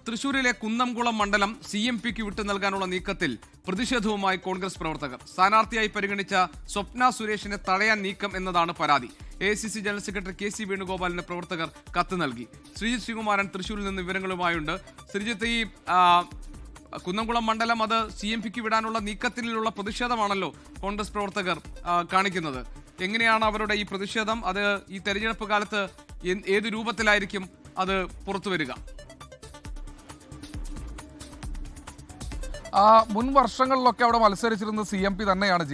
തൃശൂരിലെ കുന്നംകുളം മണ്ഡലം CMPക്ക് വിട്ടു നൽകാനുള്ള നീക്കത്തിൽ പ്രതിഷേധവുമായി കോൺഗ്രസ് പ്രവർത്തകർ. സ്ഥാനാർത്ഥിയായി പരിഗണിച്ച സ്വപ്ന സുരേഷിനെ തടയാൻ നീക്കം എന്നതാണ് പരാതി. AICC ജനറൽ സെക്രട്ടറി KC വേണുഗോപാലിന് പ്രവർത്തകർ കത്ത് നൽകി. ശ്രീജിത്ത് ശ്രീകുമാരൻ തൃശൂരിൽ നിന്ന് വിവരങ്ങളുമായുണ്ട്. ശ്രീജിത്ത്, ഈ കുന്നംകുളം മണ്ഡലം അത് CMPക്ക് വിടാനുള്ള നീക്കത്തിലുള്ള പ്രതിഷേധമാണല്ലോ കോൺഗ്രസ് പ്രവർത്തകർ കാണിക്കുന്നത്. എങ്ങനെയാണ് അവരുടെ ഈ പ്രതിഷേധം? അത് ഈ തെരഞ്ഞെടുപ്പ് കാലത്ത് ഏത് രൂപത്തിലായിരിക്കും അത് പുറത്തു വരിക? മുൻ വർഷങ്ങളിലൊക്കെ അവിടെ മത്സരിച്ചിരുന്നത് CMP തന്നെയാണ്.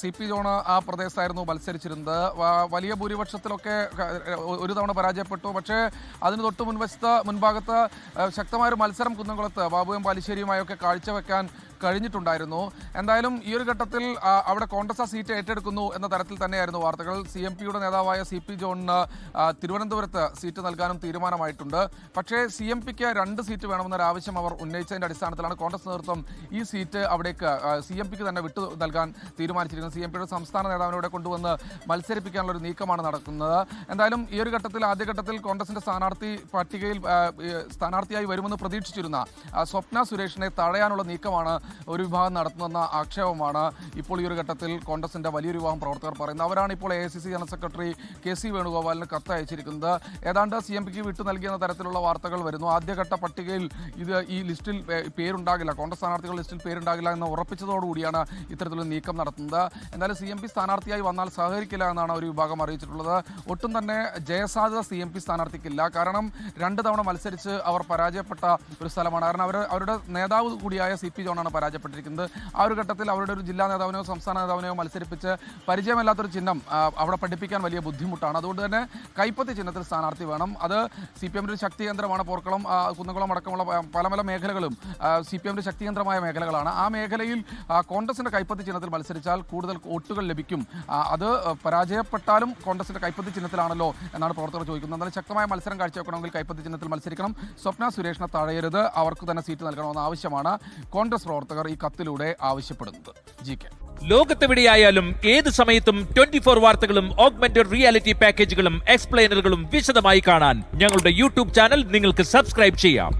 CP ജോൺ ആ പ്രദേശത്തായിരുന്നു മത്സരിച്ചിരുന്നത്. വലിയ ഭൂരിപക്ഷത്തിലൊക്കെ ഒരു തവണ പരാജയപ്പെട്ടു. പക്ഷേ അതിന് തൊട്ട് മുൻഭാഗത്ത് ശക്തമായൊരു മത്സരം കുന്നംകുളത്ത് ബാബു പാലിശ്ശേരിയുമായൊക്കെ കാഴ്ചവെക്കാൻ കഴിഞ്ഞിട്ടുണ്ടായിരുന്നു. എന്തായാലും ഈ ഒരു ഘട്ടത്തിൽ അവിടെ കോൺഗ്രസ് ആ സീറ്റ് ഏറ്റെടുക്കുന്നു എന്ന തരത്തിൽ തന്നെയായിരുന്നു വാർത്തകൾ. CMPയുടെ നേതാവായ CP ജോണിന് തിരുവനന്തപുരത്ത് സീറ്റ് നൽകാനും തീരുമാനമായിട്ടുണ്ട്. പക്ഷേ CMPക്ക് 2 സീറ്റ് വേണമെന്നൊരു ആവശ്യം അവർ ഉന്നയിച്ചതിൻ്റെ അടിസ്ഥാനത്തിലാണ് കോൺഗ്രസ് നേതൃത്വം ഈ സീറ്റ് അവിടേക്ക് CMPക്ക് തന്നെ വിട്ടു നൽകാൻ തീരുമാനിച്ചിരിക്കുന്നത്. CMPയുടെ സംസ്ഥാന നേതാവിനെ കൊണ്ടുവന്ന് മത്സരിപ്പിക്കാനുള്ള ഒരു നീക്കമാണ് നടക്കുന്നത്. എന്തായാലും ഈ ഒരു ഘട്ടത്തിൽ ആദ്യഘട്ടത്തിൽ കോൺഗ്രസിന്റെ സ്ഥാനാർത്ഥി പട്ടികയിൽ സ്ഥാനാർത്ഥിയായി വരുമെന്ന് പ്രതീക്ഷിച്ചിരുന്ന സ്വപ്ന സുരേഷിനെ തടയാനുള്ള നീക്കമാണ് ഒരു വിഭാഗം നടത്തുന്ന ആക്ഷേപമാണ് ഇപ്പോൾ ഈ ഒരു ഘട്ടത്തിൽ കോൺഗ്രസിന്റെ വലിയൊരു വിഭാഗം പ്രവർത്തകർ പറയുന്നത്. അവരാണ് ഇപ്പോൾ AICC ജനറൽ സെക്രട്ടറി KC വേണുഗോപാലിന് കത്ത് അയച്ചിരിക്കുന്നത്. ഏതാണ്ട് CMPക്ക് വിട്ടു നൽകിയെന്ന തരത്തിലുള്ള വാർത്തകൾ വരുന്നു. ആദ്യഘട്ട പട്ടികയിൽ ഈ ലിസ്റ്റിൽ പേരുണ്ടാകില്ല, കോൺഗ്രസ് സ്ഥാനാർത്ഥികളുടെ ലിസ്റ്റിൽ പേരുണ്ടാകില്ല എന്ന് ഉറപ്പിച്ചതോടുകൂടിയാണ് ഇത്തരത്തിലുള്ള നീക്കം നടത്തുന്നത്. എന്തായാലും CMP സ്ഥാനാർത്ഥിയായി വന്നാൽ സഹകരിക്കില്ല എന്നാണ് ഒരു വിഭാഗം അറിയിച്ചിട്ടുള്ളത്. ഒട്ടും തന്നെ ജയസാധ്യത CMP സ്ഥാനാർത്ഥിക്കില്ല. കാരണം 2 തവണ മത്സരിച്ച് അവർ പരാജയപ്പെട്ട ഒരു സ്ഥലമാണ്. കാരണം അവരുടെ നേതാവ് കൂടിയായ CP ജോണാണ് പരാജയപ്പെട്ടിരിക്കുന്നത്. ആ ഒരു ഘട്ടത്തിൽ അവരുടെ ഒരു ജില്ലാ നേതാവിനെയോ സംസ്ഥാന നേതാവിനെയോ മത്സരിപ്പിച്ച് പരിചയമില്ലാത്തൊരു ചിഹ്നം അവിടെ പഠിപ്പിക്കാൻ വലിയ ബുദ്ധിമുട്ടാണ്. അതുകൊണ്ട് തന്നെ കൈപ്പത്തി ചിഹ്നത്തിൽ സ്ഥാനാർത്ഥി വേണം. അത് CPMന്റെ ഒരു ശക്തി കേന്ദ്രമാണ്. പോർക്കുളം, കുന്നംകുളം അടക്കമുള്ള പല മേഖലകളും CPMന്റെ ശക്തി കേന്ദ്രമായ മേഖലകളാണ്. ആ മേഖലയിൽ കോൺഗ്രസിന്റെ കൈപ്പത്തി ചിഹ്നത്തിൽ മത്സരിച്ചാൽ കൂടുതൽ വോട്ടുകൾ ലഭിക്കും. അത് പരാജയപ്പെട്ടാലും കോൺഗ്രസിന്റെ കൈപ്പത്തി ചിഹ്നത്തിലാണല്ലോ എന്നാണ് പ്രവർത്തകർ ചോദിക്കുന്നത്. എന്നാലും ശക്തമായ മത്സരം കാഴ്ചവെക്കണമെങ്കിൽ കൈപ്പത്തി ചിഹ്നത്തിൽ മത്സരിക്കണം. സ്വപ്ന സുരേഷിനെ തഴയരുത്, അവർക്ക് തന്നെ സീറ്റ് നൽകണമെന്ന ആവശ്യമാണ് കോൺഗ്രസ് പ്രവർത്തകർ ഈ കത്തിലൂടെ ആവശ്യപ്പെടുന്നത്. ലോകത്തെവിടെയായാലും ഏത് സമയത്തും 24 വാർത്തകളും ഓഗ്മെന്റഡ് റിയാലിറ്റി പാക്കേജുകളും എക്സ്പ്ലെയിനറുകളും വിശദമായി കാണാൻ ഞങ്ങളുടെ YouTube ചാനൽ നിങ്ങൾക്ക് സബ്സ്ക്രൈബ് ചെയ്യാം.